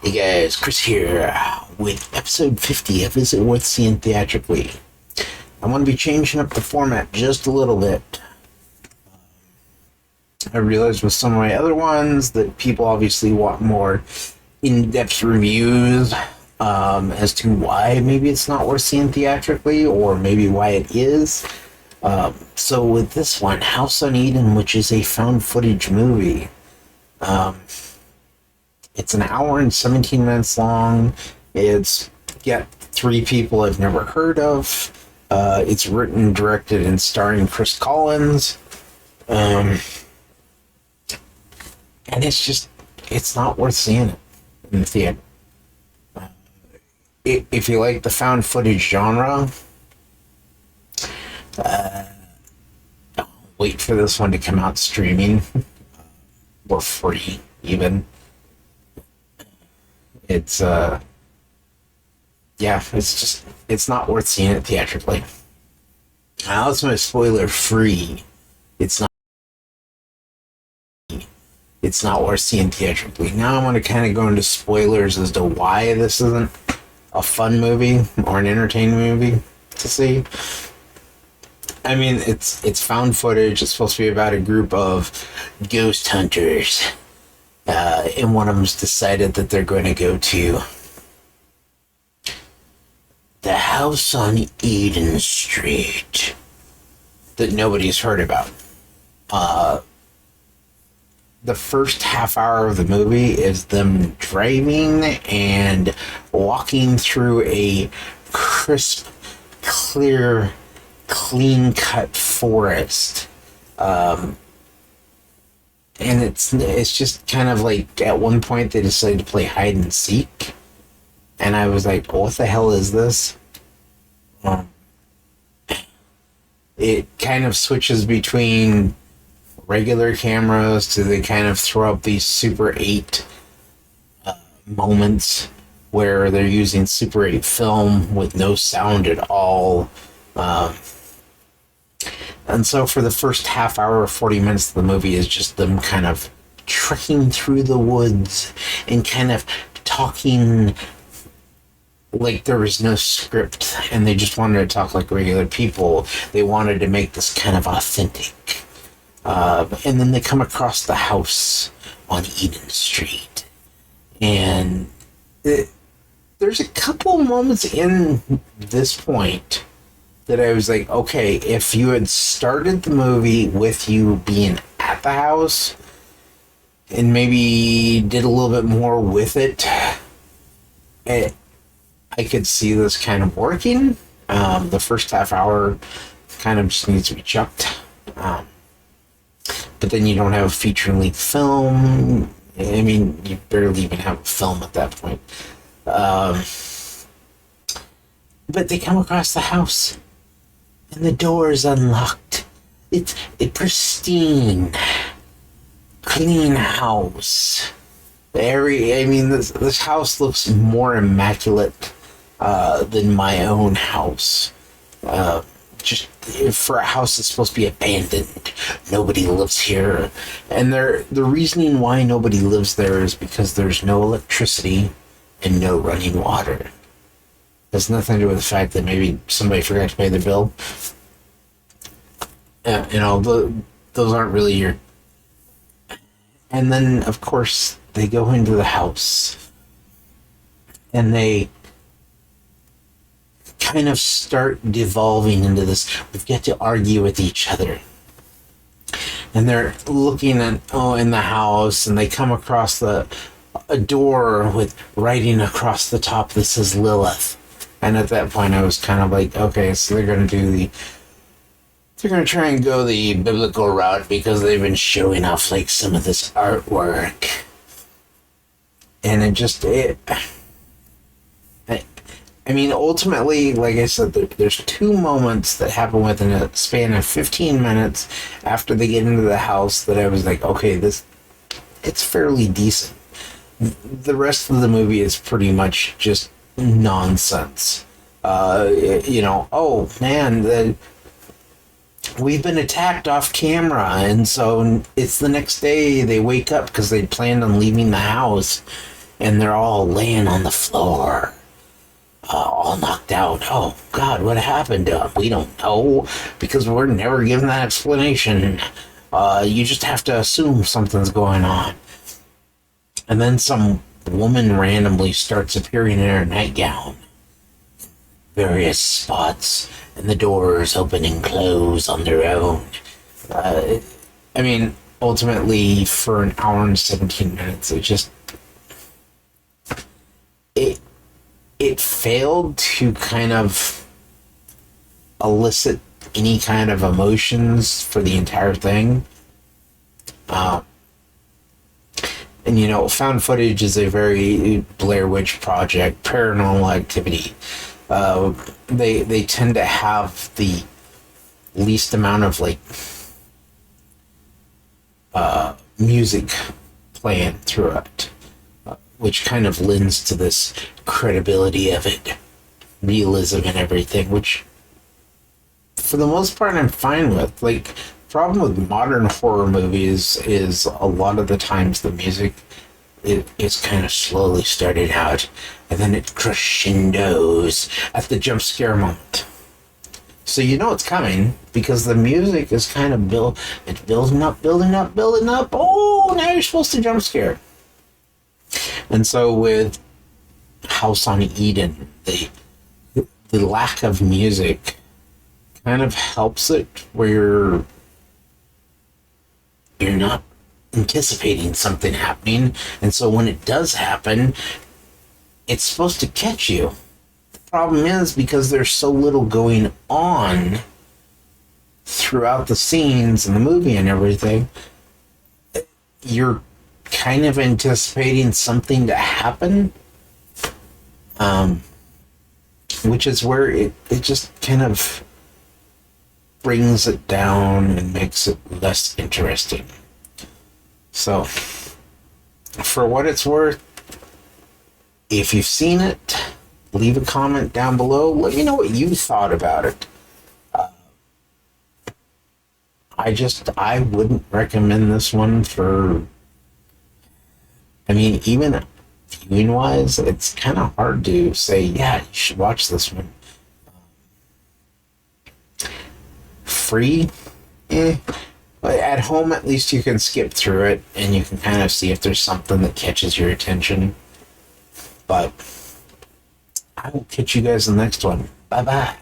Hey guys, Kris here with episode 50 of Is It Worth Seeing Theatrically? I want to be changing up the format just a little bit. I realized with some of my other ones that people obviously want more in-depth reviews as to why maybe it's not worth seeing theatrically, or maybe why it is. So with this one, House on Eden, which is a found footage movie, it's an hour and 17 minutes long. It's got three people I've never heard of. It's written, directed, and starring Chris Collins. And it's not worth seeing it in the theater. If you like the found footage genre, wait for this one to come out streaming or free even. It's it's not worth seeing it theatrically. Now it's my spoiler free. It's not worth seeing theatrically. Now I'm going to kind of go into spoilers as to why this isn't a fun movie or an entertaining movie to see. I mean, it's found footage. It's supposed to be about a group of ghost hunters. And one of them's decided that they're going to go to the house on Eden Street that nobody's heard about. The first half hour of the movie is them driving and walking through a crisp, clear, clean-cut forest. And it's just kind of like, at one point they decided to play hide and seek. And I was like, what the hell is this? It kind of switches between regular cameras to they kind of throw up these Super 8 moments where they're using Super 8 film with no sound at all. And so for the first half hour or 40 minutes of the movie is just them kind of trekking through the woods and kind of talking like there was no script and they just wanted to talk like regular people. They wanted to make this kind of authentic. And then they come across the house on Eden Street. And there's a couple moments in this point that I was like, okay, if you had started the movie with you being at the house and maybe did a little bit more with it, I could see this kind of working. The first half hour kind of just needs to be chucked. But then you don't have a feature-length film. I mean, you barely even have a film at that point. But they come across the house. And the door is unlocked. It's a pristine, clean house. This house looks more immaculate than my own house. Just for a house that's supposed to be abandoned. Nobody lives here. And the reasoning why nobody lives there is because there's no electricity and no running water. Has nothing to do with the fact that maybe somebody forgot to pay their bill. Those aren't really your... And then, of course, they go into the house. And they kind of start devolving into this. We've got to argue with each other. And they're looking at, in the house, and they come across a door with writing across the top that says Lilith. And at that point, I was kind of like, okay, so they're going to try and go the biblical route because they've been showing off like some of this artwork. And ultimately, like I said, there's two moments that happen within a span of 15 minutes after they get into the house that I was like, okay, it's fairly decent. The rest of the movie is pretty much just nonsense. Oh man, we've been attacked off camera, and so it's the next day they wake up because they planned on leaving the house, and they're all laying on the floor, all knocked out. Oh God, what happened to them? We don't know, because we're never given that explanation. You just have to assume something's going on. And then some woman randomly starts appearing in her nightgown. Various spots, and the doors open and close on their own. I mean, ultimately, for an hour and 17 minutes, it failed to kind of elicit any kind of emotions for the entire thing. And you know, found footage is a very Blair Witch Project, Paranormal Activity. They tend to have the least amount of like music playing through it, which kind of lends to this credibility of it, realism and everything, which for the most part I'm fine with. Like, problem with modern horror movies is a lot of the times the music is kind of slowly started out, and then it crescendos at the jump scare moment. So you know it's coming, because the music is kind of it's building up. Oh, now you're supposed to jump scare. And so with House on Eden, the lack of music kind of helps it where you're not anticipating something happening, and so when it does happen, it's supposed to catch you. The problem is, because there's so little going on throughout the scenes and the movie and everything, you're kind of anticipating something to happen, which is where it just kind of brings it down and makes it less interesting. So, for what it's worth, if you've seen it, leave a comment down below. Let me know what you thought about it. I wouldn't recommend this one for, I mean, even viewing wise, it's kind of hard to say, yeah, you should watch this one. Free? But at home, at least you can skip through it and you can kind of see if there's something that catches your attention. But I will catch you guys in the next one. Bye bye.